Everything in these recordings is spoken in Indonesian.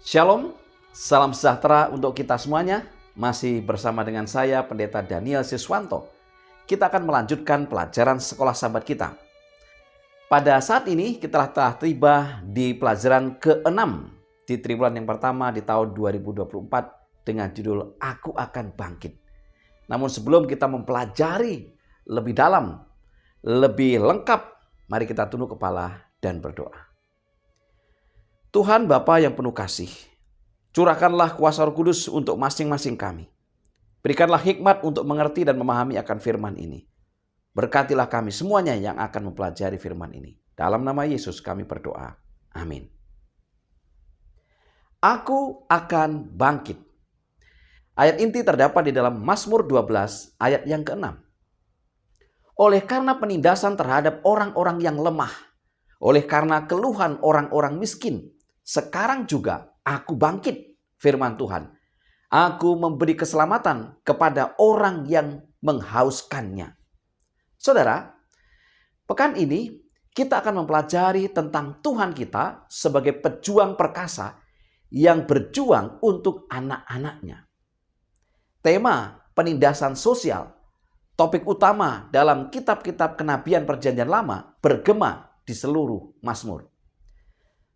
Shalom, salam sejahtera untuk kita semuanya. Masih bersama dengan saya, Pendeta Daniel Siswanto. Kita akan melanjutkan pelajaran sekolah sahabat kita. Pada saat ini kita telah tiba di pelajaran ke-6 di triwulan yang pertama di tahun 2024 dengan judul Aku Akan Bangkit. Namun sebelum kita mempelajari lebih dalam, lebih lengkap, mari kita tunduk kepala dan berdoa. Tuhan Bapa yang penuh kasih, curahkanlah kuasa Roh Kudus untuk masing-masing kami. Berikanlah hikmat untuk mengerti dan memahami akan firman ini. Berkatilah kami semuanya yang akan mempelajari firman ini. Dalam nama Yesus kami berdoa. Amin. Aku akan bangkit. Ayat inti terdapat di dalam Mazmur 12 ayat yang ke-6. Oleh karena penindasan terhadap orang-orang yang lemah, oleh karena keluhan orang-orang miskin, sekarang juga aku bangkit, firman Tuhan. Aku memberi keselamatan kepada orang yang menghauskannya. Saudara, pekan ini kita akan mempelajari tentang Tuhan kita sebagai pejuang perkasa yang berjuang untuk anak-anaknya. Tema penindasan sosial, topik utama dalam kitab-kitab kenabian perjanjian lama, bergema di seluruh Mazmur.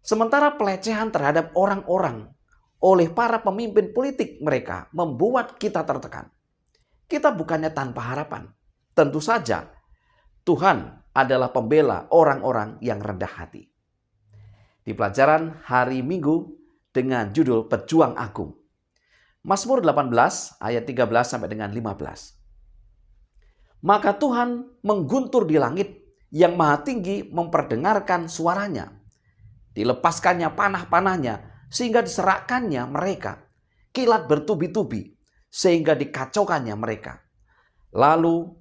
Sementara pelecehan terhadap orang-orang oleh para pemimpin politik mereka membuat kita tertekan. Kita bukannya tanpa harapan. Tentu saja Tuhan adalah pembela orang-orang yang rendah hati. Di pelajaran hari Minggu dengan judul Pejuang Agung. Mazmur 18 ayat 13 sampai dengan 15. Maka Tuhan mengguntur di langit, yang maha tinggi memperdengarkan suaranya. Dilepaskannya panah-panahnya sehingga diserahkannya mereka. Kilat bertubi-tubi sehingga dikacaukannya mereka. Lalu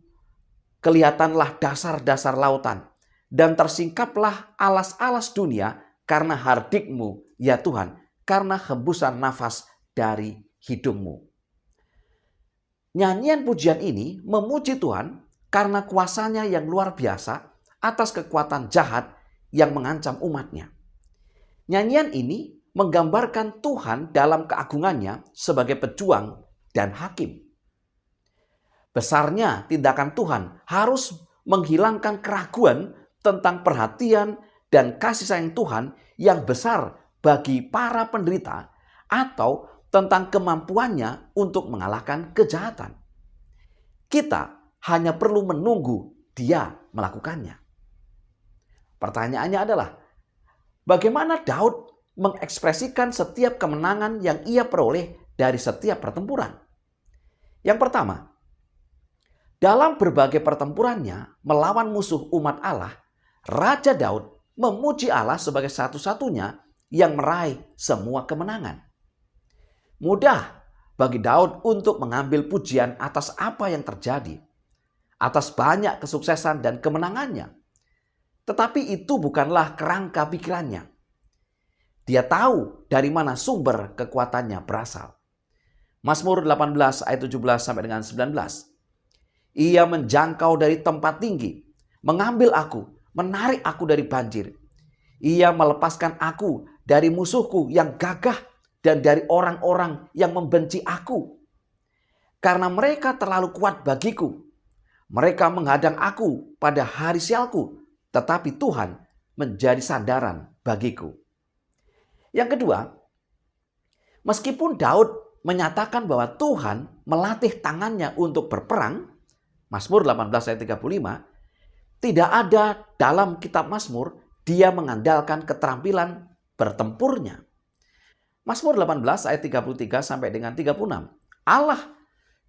kelihatanlah dasar-dasar lautan dan tersingkaplah alas-alas dunia karena hardikmu ya Tuhan, karena hembusan nafas dari hidungmu. Nyanyian pujian ini memuji Tuhan karena kuasanya yang luar biasa atas kekuatan jahat yang mengancam umatnya. Nyanyian ini menggambarkan Tuhan dalam keagungannya sebagai pejuang dan hakim. Besarnya tindakan Tuhan harus menghilangkan keraguan tentang perhatian dan kasih sayang Tuhan yang besar bagi para penderita atau tentang kemampuannya untuk mengalahkan kejahatan. Kita hanya perlu menunggu Dia melakukannya. Pertanyaannya adalah, bagaimana Daud mengekspresikan setiap kemenangan yang ia peroleh dari setiap pertempuran? Yang pertama, dalam berbagai pertempurannya melawan musuh umat Allah, Raja Daud memuji Allah sebagai satu-satunya yang meraih semua kemenangan. Mudah bagi Daud untuk mengambil pujian atas apa yang terjadi, atas banyak kesuksesan dan kemenangannya. Tetapi itu bukanlah kerangka pikirannya. Dia tahu dari mana sumber kekuatannya berasal. Mazmur 18 ayat 17 sampai dengan 19. Ia menjangkau dari tempat tinggi, mengambil aku, menarik aku dari banjir. Ia melepaskan aku dari musuhku yang gagah dan dari orang-orang yang membenci aku. Karena mereka terlalu kuat bagiku. Mereka menghadang aku pada hari sialku, tetapi Tuhan menjadi sandaran bagiku. Yang kedua, meskipun Daud menyatakan bahwa Tuhan melatih tangannya untuk berperang, Mazmur 18 ayat 35, tidak ada dalam kitab Mazmur dia mengandalkan keterampilan bertempurnya. Mazmur 18 ayat 33 sampai dengan 36.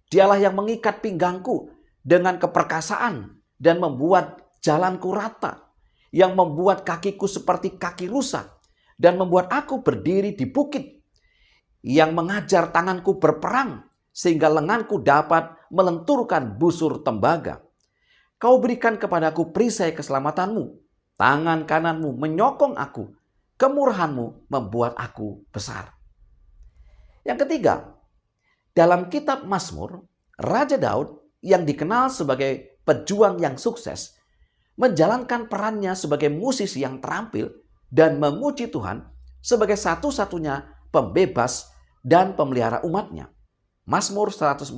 Dialah yang mengikat pinggangku dengan keperkasaan dan membuat jalanku rata, yang membuat kakiku seperti kaki rusa dan membuat aku berdiri di bukit, yang mengajar tanganku berperang sehingga lenganku dapat melenturkan busur tembaga. Kau berikan kepadaku perisai keselamatanmu, tangan kananmu menyokong aku, kemurahanmu membuat aku besar. Yang ketiga, dalam kitab Mazmur, Raja Daud yang dikenal sebagai pejuang yang sukses menjalankan perannya sebagai musisi yang terampil dan memuji Tuhan sebagai satu-satunya pembebas, dan pemelihara umatnya. Mazmur 144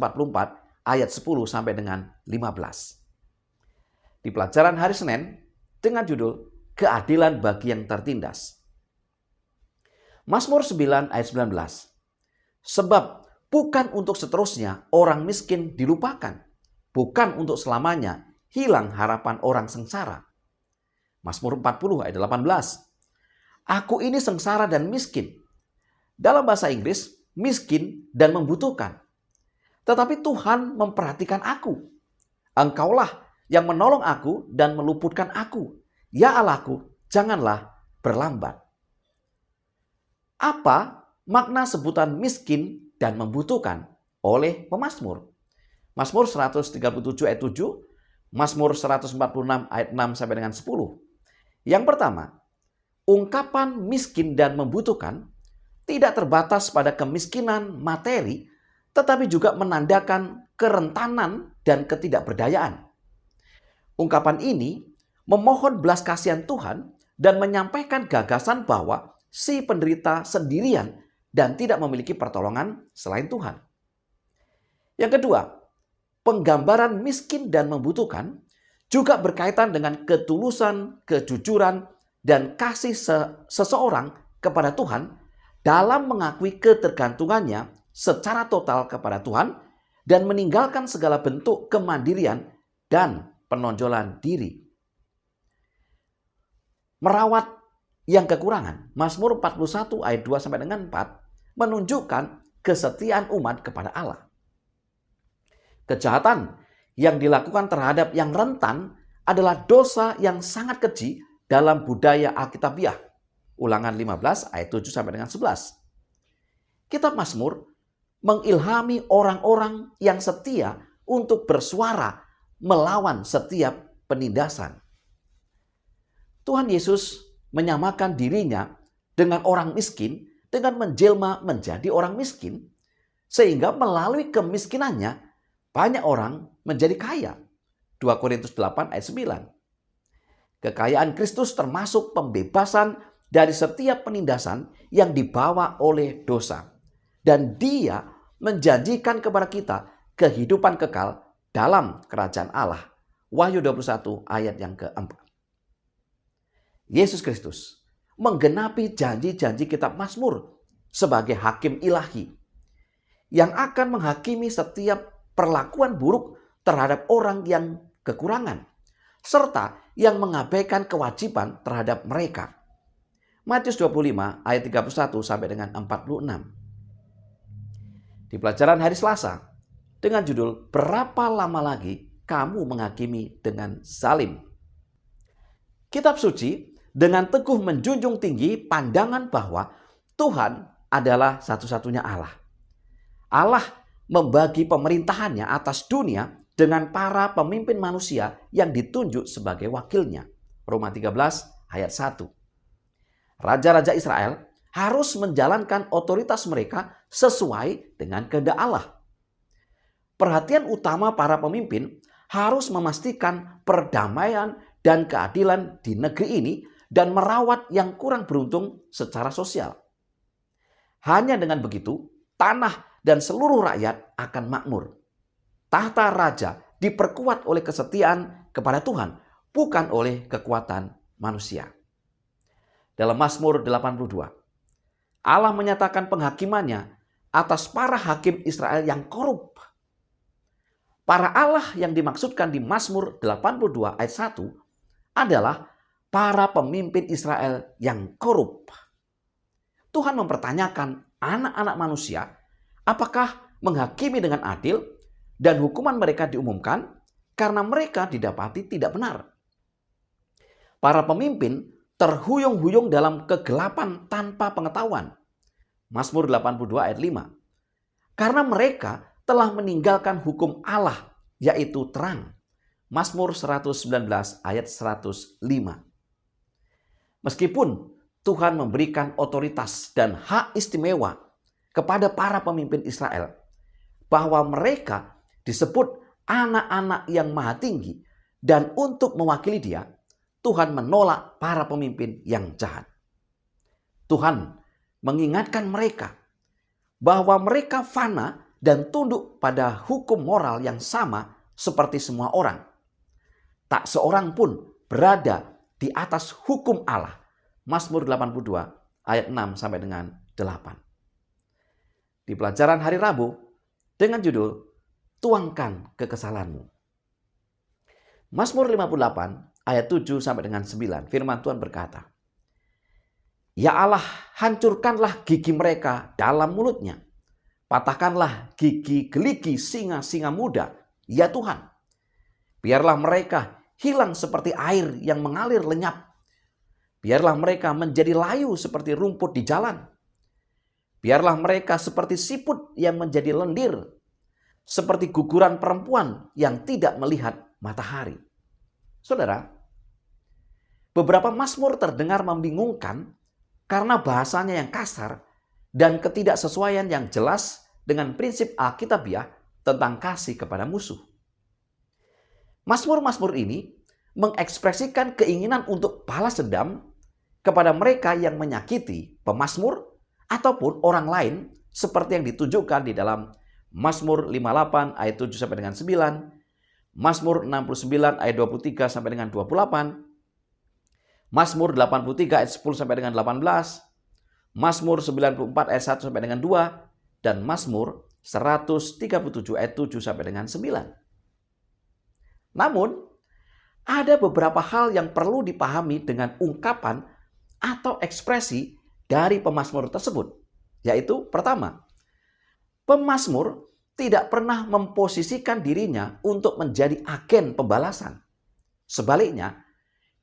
ayat 10 sampai dengan 15. Di pelajaran hari Senin dengan judul Keadilan bagi yang tertindas. Mazmur 9 ayat 19. Sebab bukan untuk seterusnya orang miskin dilupakan, bukan untuk selamanya hilang harapan orang sengsara. Mazmur 40 ayat 18. Aku ini sengsara dan miskin. Dalam bahasa Inggris, miskin dan membutuhkan. Tetapi Tuhan memperhatikan aku. Engkaulah yang menolong aku dan meluputkan aku. Ya Allahku, janganlah berlambat. Apa makna sebutan miskin dan membutuhkan oleh pemazmur? Mazmur 137 ayat 7, Mazmur 146 ayat 6 sampai dengan 10. Yang pertama, ungkapan miskin dan membutuhkan tidak terbatas pada kemiskinan materi, tetapi juga menandakan kerentanan dan ketidakberdayaan. Ungkapan ini memohon belas kasihan Tuhan dan menyampaikan gagasan bahwa si penderita sendirian dan tidak memiliki pertolongan selain Tuhan. Yang kedua, penggambaran miskin dan membutuhkan juga berkaitan dengan ketulusan, kejujuran, dan kasih seseorang kepada Tuhan dalam mengakui ketergantungannya secara total kepada Tuhan dan meninggalkan segala bentuk kemandirian dan penonjolan diri. Merawat yang kekurangan, Mazmur 41 ayat 2 sampai dengan 4 menunjukkan kesetiaan umat kepada Allah. Kejahatan yang dilakukan terhadap yang rentan adalah dosa yang sangat keji dalam budaya Alkitabiah. Ulangan 15 ayat 7 sampai dengan 11. Kitab Mazmur mengilhami orang-orang yang setia untuk bersuara melawan setiap penindasan. Tuhan Yesus menyamakan dirinya dengan orang miskin dengan menjelma menjadi orang miskin, sehingga melalui kemiskinannya banyak orang menjadi kaya. 2 Korintus 8 ayat 9. Kekayaan Kristus termasuk pembebasan dari setiap penindasan yang dibawa oleh dosa. Dan Dia menjanjikan kepada kita kehidupan kekal dalam kerajaan Allah. Wahyu 21 ayat yang keempat. Yesus Kristus menggenapi janji-janji kitab Mazmur sebagai hakim ilahi yang akan menghakimi setiap perlakuan buruk terhadap orang yang kekurangan serta yang mengabaikan kewajiban terhadap mereka. Matius 25 ayat 31 sampai dengan 46. Di pelajaran hari Selasa dengan judul Berapa lama lagi kamu menghakimi dengan zalim? Kitab suci dengan teguh menjunjung tinggi pandangan bahwa Tuhan adalah satu-satunya Allah. Allah membagi pemerintahannya atas dunia dengan para pemimpin manusia yang ditunjuk sebagai wakilnya. Roma 13 ayat 1. Raja-raja Israel harus menjalankan otoritas mereka sesuai dengan kehendak Allah. Perhatian utama para pemimpin harus memastikan perdamaian dan keadilan di negeri ini dan merawat yang kurang beruntung secara sosial. Hanya dengan begitu, tanah dan seluruh rakyat akan makmur. Tahta raja diperkuat oleh kesetiaan kepada Tuhan, bukan oleh kekuatan manusia. Dalam Mazmur 82, Allah menyatakan penghakimannya atas para hakim Israel yang korup. Para Allah yang dimaksudkan di Mazmur 82 ayat 1 adalah para pemimpin Israel yang korup. Tuhan mempertanyakan anak-anak manusia apakah menghakimi dengan adil dan hukuman mereka diumumkan karena mereka didapati tidak benar. Para pemimpin terhuyung-huyung dalam kegelapan tanpa pengetahuan. Mazmur 82 ayat 5. Karena mereka telah meninggalkan hukum Allah yaitu terang. Mazmur 119 ayat 105. Meskipun Tuhan memberikan otoritas dan hak istimewa kepada para pemimpin Israel, bahwa mereka disebut anak-anak yang maha tinggi, dan untuk mewakili Dia, Tuhan menolak para pemimpin yang jahat. Tuhan mengingatkan mereka bahwa mereka fana dan tunduk pada hukum moral yang sama seperti semua orang. Tak seorang pun berada di atas hukum Allah. Mazmur 82 ayat 6 sampai dengan 8. Di pelajaran hari Rabu dengan judul Tuangkan Kekesalanmu. Mazmur 58 ayat 7 sampai dengan 9. Firman Tuhan berkata, Ya Allah, hancurkanlah gigi mereka dalam mulutnya. Patahkanlah gigi geligi singa-singa muda, ya Tuhan. Biarlah mereka hilang seperti air yang mengalir lenyap. Biarlah mereka menjadi layu seperti rumput di jalan. Biarlah mereka seperti siput yang menjadi lendir, seperti guguran perempuan yang tidak melihat matahari. Saudara, beberapa mazmur terdengar membingungkan karena bahasanya yang kasar dan ketidaksesuaian yang jelas dengan prinsip Alkitabiah tentang kasih kepada musuh. Mazmur-mazmur ini mengekspresikan keinginan untuk balas dendam kepada mereka yang menyakiti pemazmur ataupun orang lain seperti yang ditunjukkan di dalam Mazmur 58 ayat 7 sampai dengan 9, Mazmur 69 ayat 23 sampai dengan 28, Mazmur 83 ayat 10 sampai dengan 18, Mazmur 94 ayat 1 sampai dengan 2, dan Mazmur 137 ayat 7 sampai dengan 9. Namun, ada beberapa hal yang perlu dipahami dengan ungkapan atau ekspresi dari pemazmur tersebut. Yaitu pertama, pemazmur tidak pernah memposisikan dirinya untuk menjadi agen pembalasan. Sebaliknya,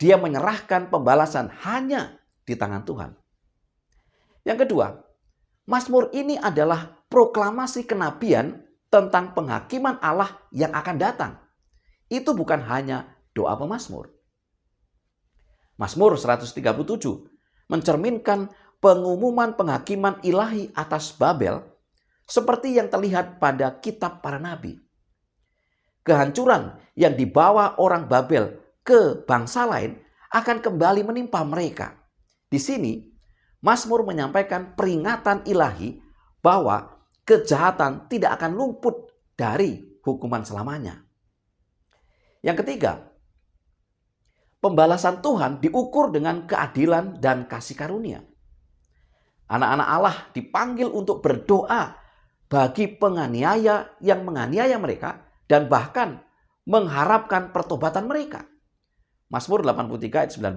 dia menyerahkan pembalasan hanya di tangan Tuhan. Yang kedua, mazmur ini adalah proklamasi kenabian tentang penghakiman Allah yang akan datang. Itu bukan hanya doa pemazmur. Mazmur 137 mencerminkan pengumuman penghakiman ilahi atas Babel seperti yang terlihat pada kitab para nabi. Kehancuran yang dibawa orang Babel ke bangsa lain akan kembali menimpa mereka. Di sini, Mazmur menyampaikan peringatan ilahi bahwa kejahatan tidak akan luput dari hukuman selamanya. Yang ketiga, pembalasan Tuhan diukur dengan keadilan dan kasih karunia. Anak-anak Allah dipanggil untuk berdoa bagi penganiaya yang menganiaya mereka dan bahkan mengharapkan pertobatan mereka. Mazmur 83 ayat 19,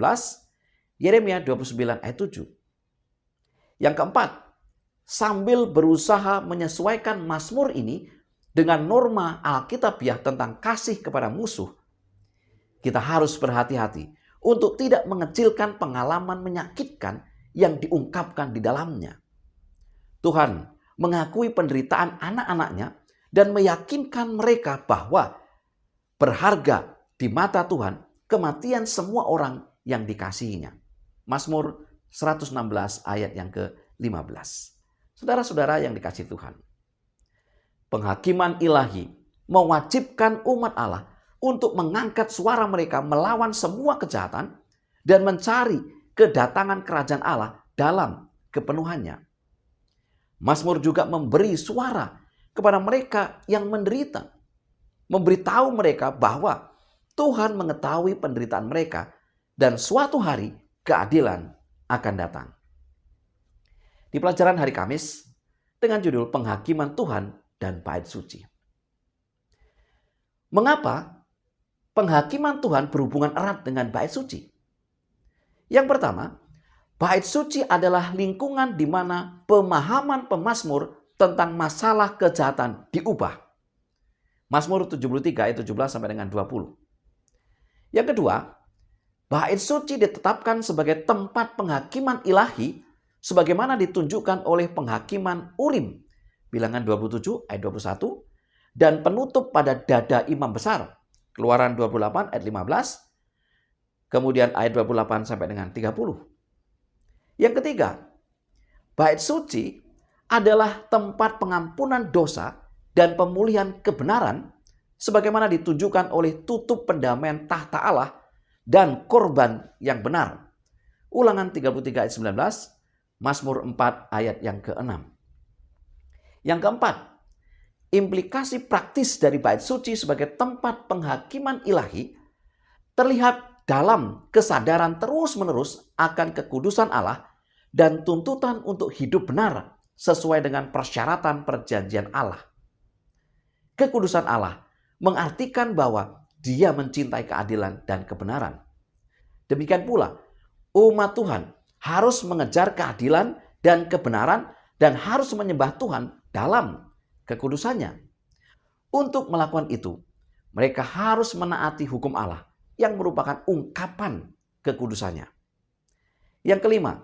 Yeremia 29 ayat 7. Yang keempat, sambil berusaha menyesuaikan mazmur ini dengan norma Alkitabiah tentang kasih kepada musuh, kita harus berhati-hati untuk tidak mengecilkan pengalaman menyakitkan yang diungkapkan di dalamnya. Tuhan mengakui penderitaan anak-anaknya dan meyakinkan mereka bahwa berharga di mata Tuhan kematian semua orang yang dikasihinya. Mazmur 116 ayat yang ke-15. Saudara-saudara yang dikasihi Tuhan, penghakiman ilahi mewajibkan umat Allah untuk mengangkat suara mereka melawan semua kejahatan dan mencari kedatangan kerajaan Allah dalam kepenuhannya. Mazmur juga memberi suara kepada mereka yang menderita, memberitahu mereka bahwa Tuhan mengetahui penderitaan mereka dan suatu hari keadilan akan datang. Di pelajaran hari Kamis dengan judul Penghakiman Tuhan dan Bait Suci. Mengapa penghakiman Tuhan berhubungan erat dengan bait suci? Yang pertama, bait suci adalah lingkungan di mana pemahaman pemazmur tentang masalah kejahatan diubah. Mazmur 73 ayat 17 sampai dengan 20. Yang kedua, bait suci ditetapkan sebagai tempat penghakiman ilahi sebagaimana ditunjukkan oleh penghakiman Urim, Bilangan 27 ayat 21, dan penutup pada dada imam besar, Keluaran 28 ayat 15, kemudian ayat 28 sampai dengan 30. Yang ketiga, bait suci adalah tempat pengampunan dosa dan pemulihan kebenaran sebagaimana ditunjukkan oleh tutup pendamaian tahta Allah dan korban yang benar. Ulangan 33 ayat 19, Mazmur 4 ayat yang ke-6. Yang keempat, implikasi praktis dari bait suci sebagai tempat penghakiman ilahi terlihat dalam kesadaran terus-menerus akan kekudusan Allah dan tuntutan untuk hidup benar sesuai dengan persyaratan perjanjian Allah. Kekudusan Allah mengartikan bahwa Dia mencintai keadilan dan kebenaran. Demikian pula, umat Tuhan harus mengejar keadilan dan kebenaran dan harus menyembah Tuhan dalam kekudusannya. Untuk melakukan itu, mereka harus menaati hukum Allah yang merupakan ungkapan kekudusannya. Yang kelima,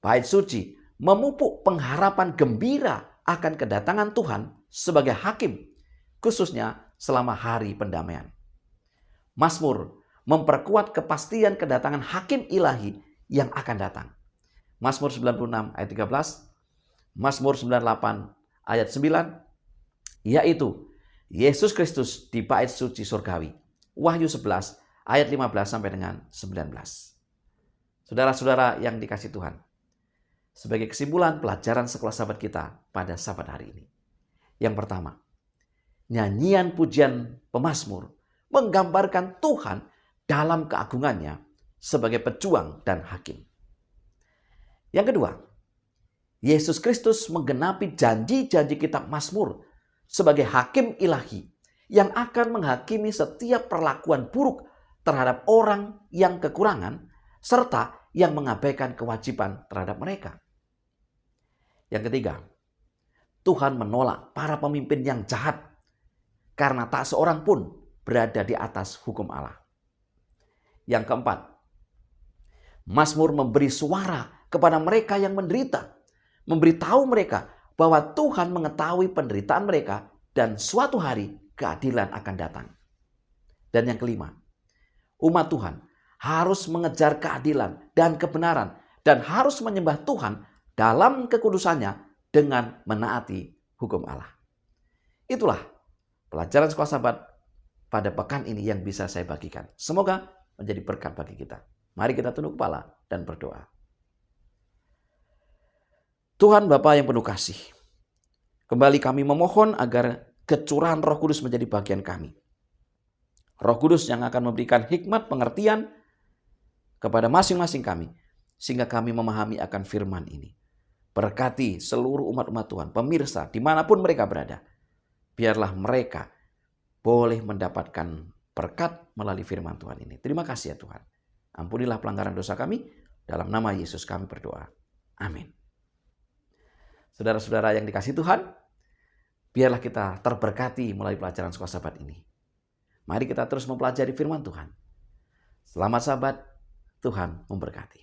bait suci memupuk pengharapan gembira akan kedatangan Tuhan sebagai hakim, khususnya selama hari pendamaian. Mazmur memperkuat kepastian kedatangan hakim ilahi yang akan datang. Mazmur 96 ayat 13, Mazmur 98 ayat 9, yaitu Yesus Kristus di bait suci surgawi. Wahyu 11 ayat 15 sampai dengan 19. Saudara-saudara yang dikasihi Tuhan, sebagai kesimpulan pelajaran sekolah sahabat kita pada sahabat hari ini. Yang pertama, nyanyian pujian pemazmur menggambarkan Tuhan dalam keagungannya sebagai pejuang dan hakim. Yang kedua, Yesus Kristus menggenapi janji-janji kitab Mazmur sebagai hakim ilahi yang akan menghakimi setiap perlakuan buruk terhadap orang yang kekurangan serta yang mengabaikan kewajiban terhadap mereka. Yang ketiga, Tuhan menolak para pemimpin yang jahat karena tak seorang pun berada di atas hukum Allah. Yang keempat, Mazmur memberi suara kepada mereka yang menderita, memberitahu mereka bahwa Tuhan mengetahui penderitaan mereka dan suatu hari keadilan akan datang. Dan yang kelima, umat Tuhan harus mengejar keadilan dan kebenaran dan harus menyembah Tuhan dalam kekudusannya dengan menaati hukum Allah. Itulah pelajaran sekolah sahabat pada pekan ini yang bisa saya bagikan. Semoga menjadi berkat bagi kita. Mari kita tunduk kepala dan berdoa. Tuhan Bapa yang penuh kasih, kembali kami memohon agar kecurahan Roh Kudus menjadi bagian kami. Roh Kudus yang akan memberikan hikmat pengertian kepada masing-masing kami, sehingga kami memahami akan firman ini. Berkati seluruh umat-umat Tuhan, pemirsa dimanapun mereka berada. Biarlah mereka boleh mendapatkan berkat melalui firman Tuhan ini. Terima kasih ya Tuhan. Ampunilah pelanggaran dosa kami. Dalam nama Yesus kami berdoa. Amin. Saudara-saudara yang dikasihi Tuhan, biarlah kita terberkati melalui pelajaran sekolah sahabat ini. Mari kita terus mempelajari firman Tuhan. Selamat sahabat, Tuhan memberkati.